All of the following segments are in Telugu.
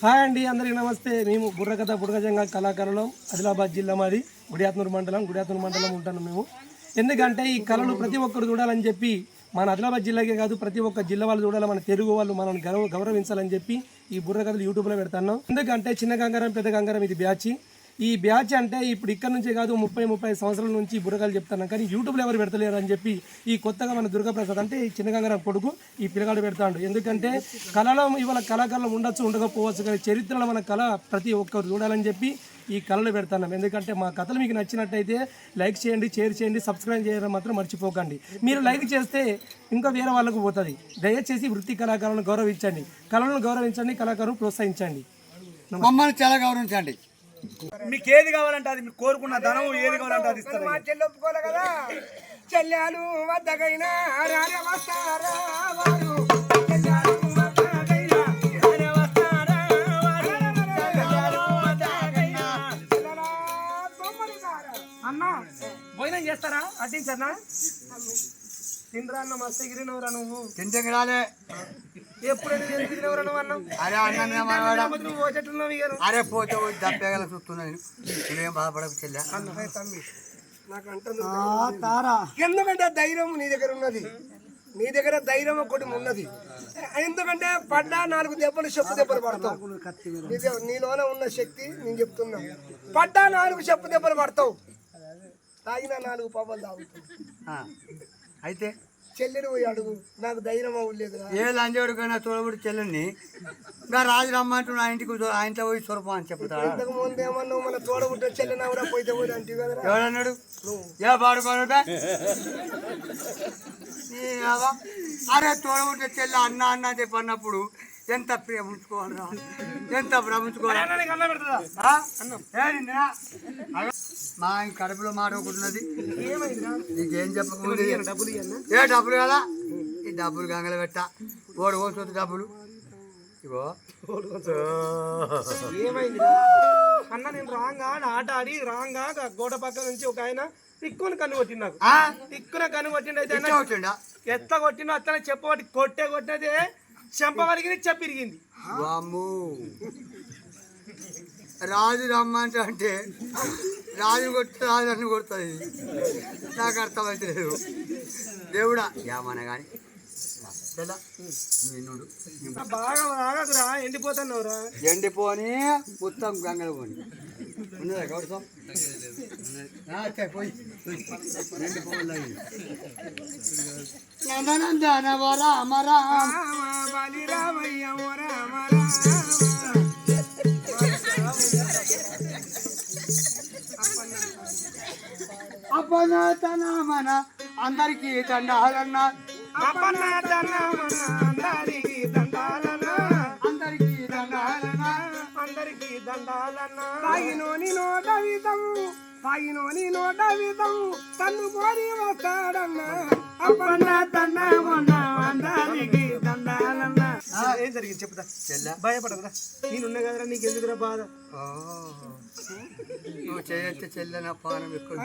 హాయ్ అండి, అందరికీ నమస్తే. మేము బుర్రకథ బుడగజంగా కళాకారులం. ఆదిలాబాద్ జిల్లా మాది. గుడియాత్నూరు మండలం ఉంటాను మేము. ఎందుకంటే ఈ కళలు ప్రతి ఒక్కరు చూడాలని చెప్పి, మన ఆదిలాబాద్ జిల్లాకే కాదు ప్రతి ఒక్క జిల్లా వాళ్ళు చూడాలి, మన తెలుగు వాళ్ళు మనం గౌరవించాలని చెప్పి ఈ బుర్రకథలు యూట్యూబ్లో పెడతాను. ఎందుకంటే చిన్న గంగారం పెద్ద గంగారం ఇది బ్యాచ్. ఈ బ్యాచ్ అంటే ఇప్పుడు ఇక్కడ నుంచే కాదు 30 సంవత్సరాల నుంచి బుర్రకథలు చెప్తాను, కానీ యూట్యూబ్లో ఎవరు పెడతలేరు అని చెప్పి ఈ కొత్తగా మన దుర్గాప్రసాద్ అంటే ఈ చిన్న గంగారం కొడుకు ఈ పిల్లగాడు పెడతాడు. ఎందుకంటే కళలో ఇవాళ కళాకారులు ఉండొచ్చు ఉండకపోవచ్చు, కానీ చరిత్రలో మన కళ ప్రతి ఒక్కరు చూడాలని చెప్పి ఈ కళలు పెడతాను. ఎందుకంటే మా కథలు మీకు నచ్చినట్టయితే లైక్ చేయండి, షేర్ చేయండి, సబ్స్క్రైబ్ చేయడం మాత్రం మర్చిపోకండి. మీరు లైక్ చేస్తే ఇంకా వేరే వాళ్ళకు పోతుంది. దయచేసి వృత్తి కళాకారులను గౌరవించండి, కళలను గౌరవించండి, కళాకారులను ప్రోత్సహించండి, మమ్మల్ని చాలా గౌరవించండి. మీకు ఏది కావాలంటే అది, మీకు కోరుకున్న ధనం ఏది కావాలంటే అది ఇస్తారు. మా చెల్లి ఒప్పుకోలే కదా, చెల్లెలు వద్దగైనా వస్తారా వారు, అన్నా భోజనం చేస్తారా? అడ్డించన్నా తినరా అన్న, మస్తు ఎగిరినవరా నువ్వు. తింటే రాలే ఎప్పుడైనా ఎగిరినవరా నువ్వు అన్నావు. అరే నువ్వు అరే పోతే దప్పేగల చూస్తున్నా నేనేం బాధపడకు చెల్లె. తమ్మి నాకు అంటుంది, ఎందుకంటే ధైర్యం నీ దగ్గర ఉన్నది, నీ దగ్గర ధైర్యం ఒకటి ఉన్నది. ఎందుకంటే పడ్డా 4 దెబ్బలు చెప్పు దెబ్బలు పడతావు. నీలోనే ఉన్న శక్తి నేను చెప్తున్నా. పడ్డా 4 చెప్పు దెబ్బలు పడతావు, తాగిన 4 పాపాలు తాగుతావు. అయితే చెల్లెని పోయి అడుగు, నాకు ధైర్యం అవ్వలేదు. ఏ లంజోడికైనా తోడబుడి చెల్లెని ఇంకా రాజు రమ్మంటూ నా ఇంటికి ఆయనతో పోయి స్వరూపం అని చెప్తాడు. ఇంతకు ముందు ఏమన్నా మన తోడబుట్ట చెల్లెని ఎవరా పోయితే పోయి అంటే కదా. ఎవడన్నాడు? ఏ పాడుకోనుంటే అరే తోడబుట్టే చెల్లె అన్న అన్న చెప్పి అన్నప్పుడు ఎంత ప్రేమించుకోవాలరా, ఎంత భ్రమించుకోవాలి. మా కడుపులో మాట ఒకటి ఉన్నది, నీకేం చెప్పకుండా ఏ డబ్బులు కదా, ఈ డబ్బులు గంగలు పెట్ట ఓడి కోసొద్దు డబ్బులు. ఇగో ఏమైంది అన్న, నేను రాంగా ఆట ఆడి రాంగా గోడ పక్క నుంచి ఒక ఆయన తిక్కుని కన్ను కొట్టింది. నాకు తిక్కున కన్ను కొట్టిండు. అయితే ఎట్లా కొట్టిండో అట్లనే చెప్పబట్టి కొట్టేదే చెంపవలిగి చెప్పిరిగింది. రాజు రమ్మంటే అంటే రాజు కొట్టి రాజు అన్ని కొడుతుంది. నాకు అర్థమైతే లేదు. దేవుడా ఏమన్నా కానీ బాగా రాగదురా, ఎండిపోతున్నావురా. ఎండిపోని మొత్తం గంగలు పోని ఉన్నదా గౌరవం పోయి నందనందన రామ రామ బలిరామయ్య అపనాతనామన అందరికీ దండాలన్నా, అందరికీ దండాలన్నా, అందరికీ దండాలన్నా, అందరికీ దండాలన్నా. తాగినోని నోట విధం తన్ను కోరి వస్తాడన్నా. అందరికీ దండాలన్నా. ఏం జరిగింది చెప్పుదా, భయపడదురా, నేనున్నా కదరా, నీకు ఎందుకురా బాధ. నువ్వు చేయొచ్చు చెల్లె, నా పానం ఎక్కువ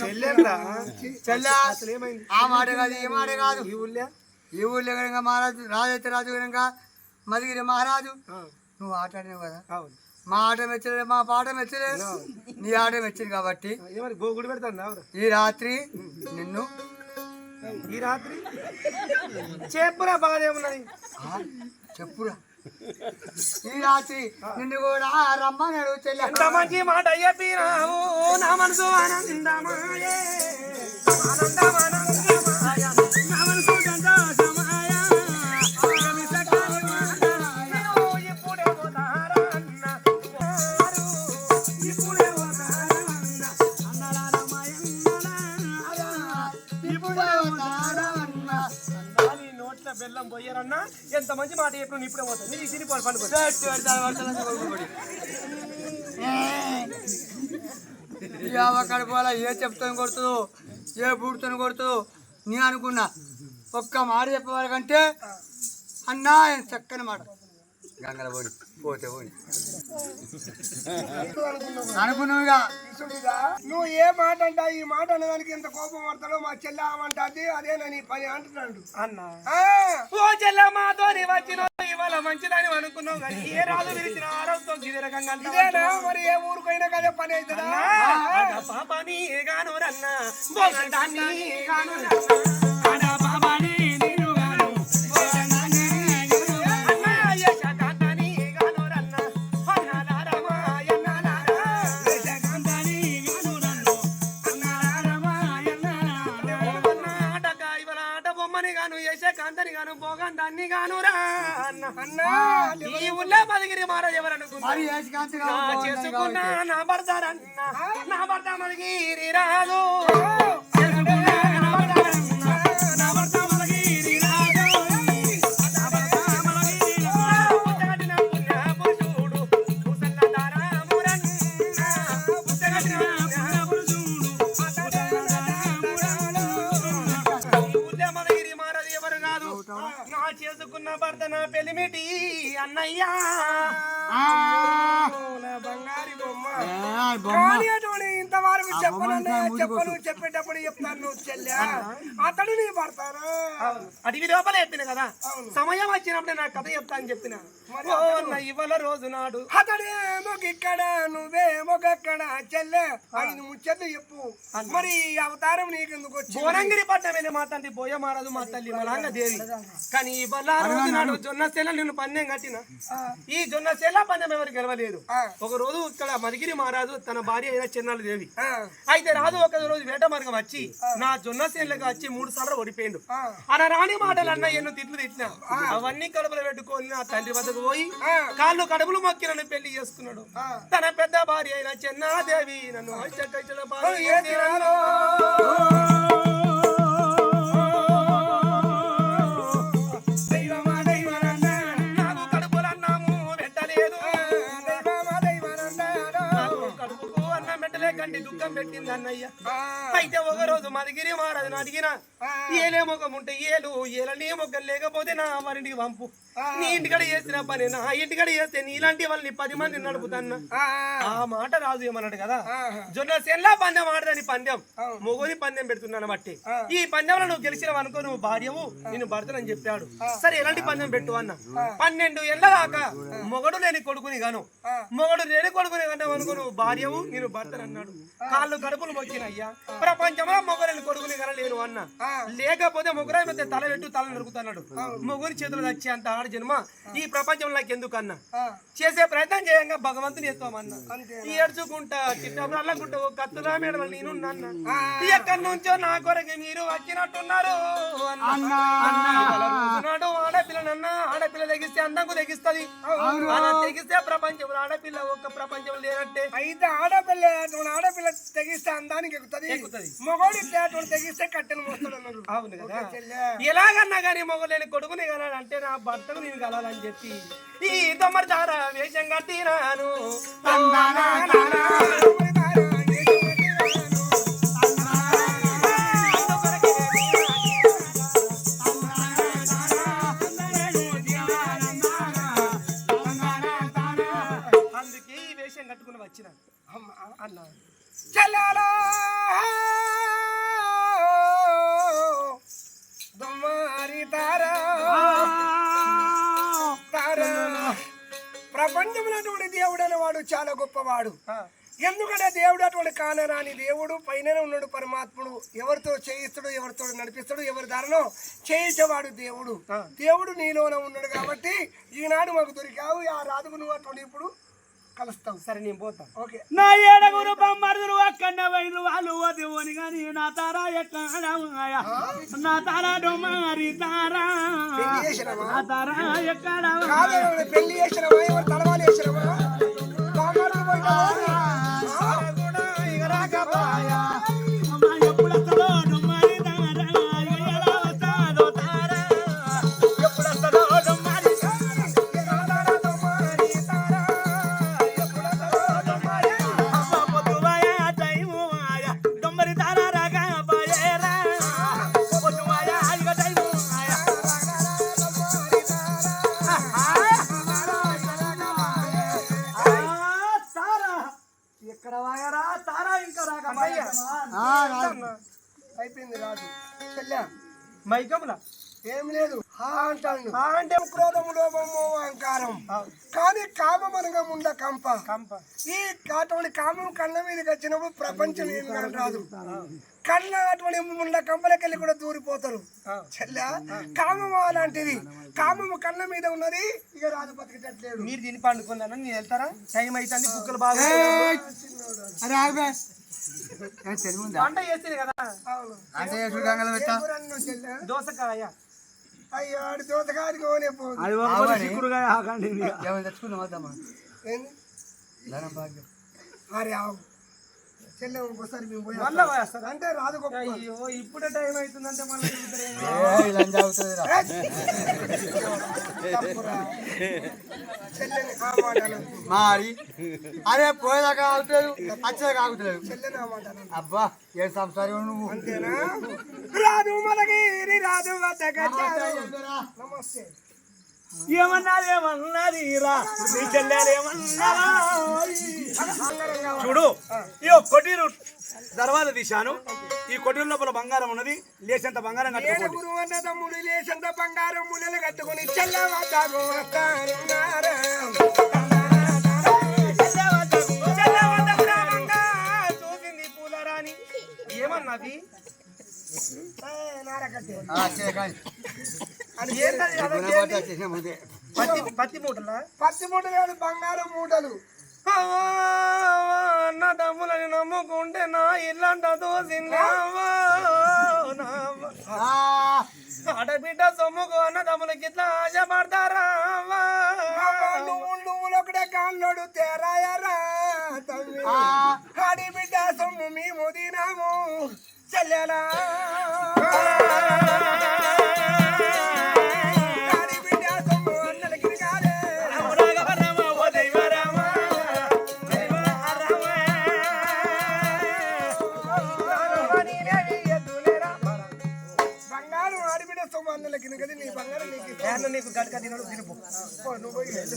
చెల్లెరా చెల్లె. అసలు ఏమైంది? ఆ మాట కాదు ఈ మాట కాదు. ఈ ఊళ్ళో కనుక మహారాజు రాజు అయితే రాజు కనుక మదిగిరి మహారాజు నువ్వు ఆట ఆడినావు కదా. మా ఆట మెచ్చలేదు, మా పాట మెచ్చలేదు, నీ ఆట మెచ్చింది కాబట్టి గోగుడు పెడతాను. ఈ రాత్రి నిన్ను ఈ రాత్రి చెప్పురా, బాధ ఏమున్నది చెప్పురా. ఈ రాత్రి నిన్ను కూడా రమ్మన్నాడు చెల్లె. ఎంత మంచి మాట చెప్పినావు, నా మనసు ఆనందమాయే, ఆనందమాయ, నా మనసు సంతోషమాయ. ఇప్పుడే పోతారా అన్న, ఇప్పుడే పోతారా అన్న, ఇప్పుడే పోతారా అన్న. నోట్ల బెల్లం పోయారన్నా, ఎంత మంచి మాట చెప్పిన ఇప్పుడే పోతాను. నీకు తినిపోవాలి పండుగ కడుపులా ఏ చెప్తాను కొడుతుందో, ఏ బూడుతో కొడుతుందో నీ అనుకున్నా. ఒక్క మాట చెప్పేవాళ్ళకంటే అన్నా చక్కని మాట గంగల పోని పోతే పోని అనుకున్నావుగా. నువ్వు ఏ మాట అంటా, ఈ మాట అనేదానికి ఎంత కోపం పడతాడో మా చెల్లెమంటే అదే నీ పని అంటున్నాడు అన్న. ఓ చెల్లె మాతో వచ్చిన ఇవాళ మంచిదని అనుకున్నావు కానీ ఏ రాజు విరిచిన ఆరోగ్యం ఇది రకంగా ఇదేనా మరి ఏ ఊరికైనా కదే పని అవుతుందా పాపని గాను రన్న బోగండాన్ని గాను రన్న పాపని నేను గాను బోగండాన్ని అన్న యశకాంతని గాను రన్న అన్నదారమా యన్నదార యశకాంతని గాను రన్న అన్నదారమా యన్నదార ఆటక ఇవాళ ఆట బొమ్మని గాను యశకాంతని గాను బోగండాన్ని గాను రా అన్న ఈ ఊళ్ళో మదిగిరి మహారాజు ఎవరు అనుకున్నారు చేసుకున్నా నా భర్తారన్న నా భర్త మదిగిరి రాదు చేసుకున్నా నా భర్తారన్న నా భర్త మదిగిరి రాదు నా భర్త మదిగిరి రాదు పుట్టగట్టిన పుణ్య పురుషుడు ముసల్లదారమురన్న పుట్టగట్టిన పుణ్య పురుషుడు ముసల్లదారమురన్న ఈ ఊళ్ళో మదిగిరి మహారాజు ఎవరు కాదు నా చేసుకున్న భర్త నా పెళ్లిమిటి అన్నయ్యా బంగారి బొమ్మ కానీ అటువంటి ఇంతవరకు చెప్పను చెప్పేటప్పుడు చెప్తాను నువ్వు చెల్లె అతడు నీ పడతాను అడివి లోపల చెప్పిన కదా సమయం వచ్చినప్పుడే నా కథ చెప్తా అని చెప్పిన ఇవాళ రోజు నాడు అతడేమో ఇక్కడ నువ్వేమో అక్కడ చెల్లె 5 ముచ్చట్లు చెప్పు మరి ఈ అవతారం నీకెందుకు వచ్చి భువనంగిరి పట్టణమే మా తండ్రి బోయ మారదు మా తల్లి మలాంగ దేవి కానీ ఇవాళ రోజు నాడు జొన్న సెల్ల నిన్ను పందెం కట్టిన ఈ జొన్న సెల్ల పందెం ఎవరు గెలవలేదు ఒక రోజు ఇక్కడ మదిగిరి మహారాజు తన భార్య అయిన చెన్నాలు దేవి అయితే రాజు ఒక రోజు వేట మార్గం వచ్చి నా జొన్న సేన్లకు వచ్చి 3 సార్లు ఓడిపోయిండు అలా రాని మాటలు అన్న ఎన్నో తిట్లు తిట్టినా అవన్నీ కడుపులో పెట్టుకొని నా తండ్రి వద్దకు పోయి కాళ్ళు కడుపులు మొక్కి నన్ను పెళ్లి చేసుకున్నాడు తన పెద్ద భార్య అయిన చెన్నాదేవి నన్ను నాకు కడుపులన్నాము పెట్టలేదు కడుపుకు అన్నం పెట్టలే కంటి దుఃఖం పెట్టింది అన్నయ్య అయితే ఒక రోజు మదిగిరి మహారాజును అడిగిన ఏలే మొగం ఉంటే ఏలని మొగ్గలు లేకపోతే నా వారింటికి పంపు నీ ఇంటికడ చేసిన పని నా ఇంటికడ చేస్తే నీలాంటి వాళ్ళని 10 మంది నడుపుతాన్న ఆ మాట రాజు ఏమన్నాడు కదా జొన్న సెల్లా పందెం ఆడదని పందెం మొగోని పందెం పెడుతున్నాను బట్టి ఈ పందెంలో నువ్వు గెలిచినవు అనుకో నువ్వు భార్యవు నేను భర్తనని చెప్పాడు సరే ఎలాంటి పందెం పెట్టు అన్న 12 ఏళ్ళ దాకా మొగడు లేని కొడుకుని గాను మొగడు లేని కొడుకుని కన్నావు అనుకో నువ్వు భార్యవు నేను భర్తను అన్నాడు కాళ్ళు కడుపులు మొక్కిన అయ్యా ప్రపంచంలో మొగలేని కొడుకుని కనలేను అన్న లేకపోతే మొగరాయి మధ్య తల పెట్టు తల నరుకుతున్నాడు మొగుని చేతులు వచ్చి అంత ఆడ జన్మ ఈ ప్రపంచంలో నాకు ఎందుకన్నా చేసే ప్రయత్నం చేయంగా భగవంతుని ఎత్తామన్నా ఏడ్చుకుంటా చిట్టప్పుడు అల్లకుంటా కత్తులా మేడలు నేను ఎక్కడి నుంచో నా కొరకు మీరు వచ్చినట్టున్నారు నాడు ఆడపిల్లనన్నా ఆడపిల్ల తెగిస్తే అందంకు తెగిస్తుంది అలా తెగిస్తే ప్రపంచంలో ఆడపిల్ల ఒక్క ప్రపంచం లేనట్టే అయితే ఆడపిల్ల తెగిస్తే అందానికి ఎక్కుతుంది మొగోడి తెగిస్తే కట్టెలు మోస్తాడు అన్నారు అవును కదా ఎలాగన్నా కానీ మొగలేని కొడుకుని కలాలంటే నా భర్తకు నేను కలాలని చెప్పి ఈ తొమ్మరి దారా వేషం కట్టినాను అందుకే ఈ వేషం కట్టుకుని వచ్చిన అన్నా చల్లాలా దుమ్మారి తారా ప్రపంచంలో దేవుడు అనేవాడు చాలా గొప్పవాడు ఎందుకంటే దేవుడు అటువంటి కానరాని దేవుడు పైన ఉన్నాడు పరమాత్ముడు ఎవరితో చేయిస్తాడు ఎవరితో నడిపిస్తాడు ఎవరి దారిలో చేయించేవాడు దేవుడు దేవుడు నీలోనే ఉన్నాడు కాబట్టి ఈనాడు మాకు దొరికావు ఆ రాజుకు నువ్వు అటువంటి ఇప్పుడు కలుస్తావు సరే నేను పోతా ఓకే నా 7 బొమ్మరుదురు అక్కడ వైరు వాళ్ళు వదివని కానీ నా తారా ఎక్కడ నా తారా డొమారి తారా నా తారా ఎక్కడ పెళ్లి చేసినవా ఎవరు తలవాలు చేసినవా ఎప్పుడు వస్తుందో డొమారి తారా ఎలా వస్తాదో తారా ఎప్పుడు వస్తుందో డొమారి అయిపోయింది రాజు చెల్లె మైకములా ఏం లేదు అంటాడు అంటే క్రోధము లోభము అహంకారం కానీ కామం అనగా ముండ కంప ఈ అటువంటి కామం కళ్ళ మీదకి వచ్చినప్పుడు ప్రపంచం ఏం రాదు కళ్ళ అటువంటి ముండ కంపలకెళ్ళి కూడా దూరిపోతారు చెల్లా కామం అలాంటిది కామము కళ్ళ మీద ఉన్నది ఇక రాజు బతికేటట్లేదు మీరు తిని పండుకున్నాను నేను వెళ్తారా టైం అవుతుంది కుక్కలు బాగా అరే ఆగు వంట చేస్తుంది కదా అంటే గంగలో పెట్టా దోసకాయ అయ్యో ఆడు దోసకాడికి పోనే పోదు ఏమైనా తెచ్చుకున్నాం వద్దామా అరే ఆవు చెల్లె ఒకసారి మేము పోయి మళ్ళా పోయేస్తారా? అంటే రాదు గొప్ప అయ్యో ఇప్పుడే టైం అవుతుందంటే మళ్ళీ చెల్లెని ఆ మాట అనొద్దు. మరి అరే పోయేదాకా ఆగుతలేదు వచ్చేదాకా ఆగుతలేదు చెల్లెని ఆ మాట అనొద్దు. అబ్బా ఏ సంసారం నువ్వు అంతేనా రాదు మనగిరి రాదు వద్దగచ్చారు. నమస్తే ఏమన్నది రా నీ చెల్లెలేమన్నారా చూడు ఈ కొట్టిరు దర్వాజ తీశాను ఈ కొట్టిన లోపల బంగారం ఉన్నది లేచంత బంగారం కట్టుకోండి ఏడుగురు అన్న తమ్ముడు లేచంత బంగారం ముళ్ళలు కట్టుకుని చెల్లవద్దకు వస్తారున్నారా. చూసింది పూలరాని ఏమన్నది నారకట్టే అది ఏంటది అదొకేంది? పత్తి మూటలా పత్తి మూటలు కాదు బంగారం మూటలు అన్న తమ్ములని నమ్ముకుంటే నా ఇల్లంతా దోసింది ఆడబిడ్డ సొమ్ముకు అన్న తమ్ములకి ఇట్లా ఆశపడతారా నువ్వులు ఒకటే కాళ్ళోడు తేరాయరా తమ్మి ఆడి బిడ్డ సొమ్ము మేము తినాము చెల్లెలా ఆడి బిడ్డ సొమ్ము అన్నలకి కాదే బంగారం ఆడిబిడ్డ సొమ్ము అన్నలకి కదా నీ బంగారం నీకు నీకు గడక తినడు తిరుపు నువ్వు పోయి వెళ్ళు.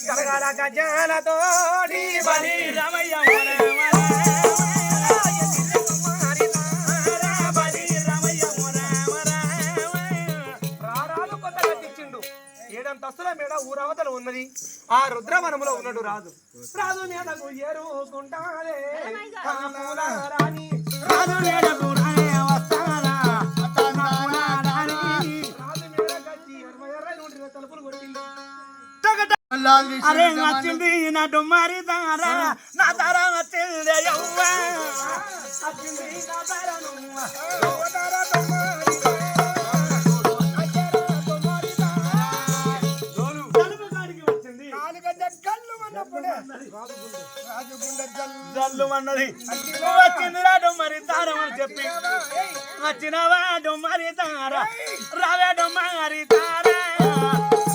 కలగాల గజాలతో బలి రమయ్య రారాలు కొత్త కట్టించిండు ఏడంతస్తుల మేడ ఊరవతల ఉన్నది ఆ రుద్రవనములో ఉన్నాడు రాజు రాజు మేడకు ఏరుకుంటానే రాని రాజు మేడకు వస్తానా రాజు మేడకచ్చి ఎర్ర తలుపులు కొట్టింది అరే నచ్చింది నా డొమ్మారి తారా నా తారా నచ్చింది యవ్వా వచ్చింది నా తారనువ్వ. తలుపు కాడికి వచ్చింది నాలుగంటే కళ్ళు అన్నప్పుడే రాజుగుండె జల్లు అన్నది వచ్చింది రా డొమ్మారి తారం అని చెప్పి వచ్చినవా డొమ్మారి తారా రావే డొమ్మారి తారా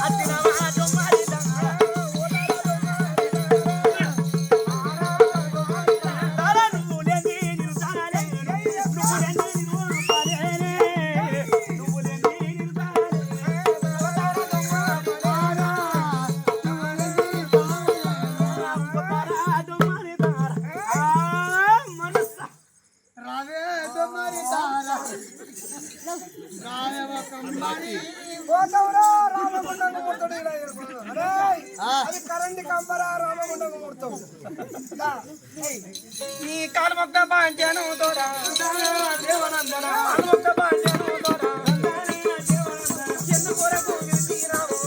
వచ్చినవా డొమ్మారి తారా తారా నువ్వు లేని నేను తారాలే నువ్వు లేని నేను పారేనే నువ్వు లేని నేను తారాలే డొమ్మారి తారా మనస పోతావురా రామగుండంగా ముడతాడు ఇలా ఏర్పడు. అరేయ్, అది కరెంట్ కంబరా రామగుండంగా ముడతావు దా, ఏయ్. నీ కాలుమొక్క పాంచాను తోడా దేవనందన కాలుమొక్క పాంచాను తోడా ఎందుకొరకు నిలిచిరావు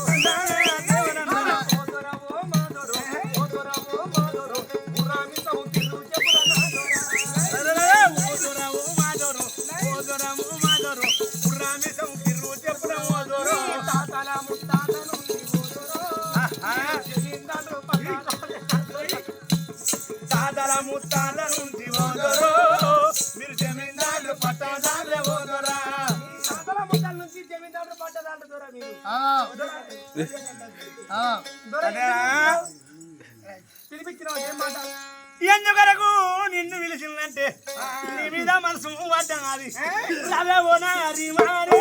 దేవనందన ఓదరవో మాదరో ఓదరవో మాదరో పురామి సౌతిరు చెప్పుల ఓదరవో మాదరో ఓదరవో మాదరో పురామి సౌతిరు చెప్పుల ఓదరో తాతల ముత్తాతను జమీందారు తాతల ముత్తాల నుండి ఓదరో మీరు జమీందారులు పట్టదారులే ఓదరా తాతల ముత్తాల నుంచి జమీందారులు పట్టదారులు దొర మీరు పిలిపించిన ఏం మాట ఎందుకొరకు నిన్ను పిలిచిందంటే నీ మీద మనసు పడ్డాది రవే ఓ నారి మారి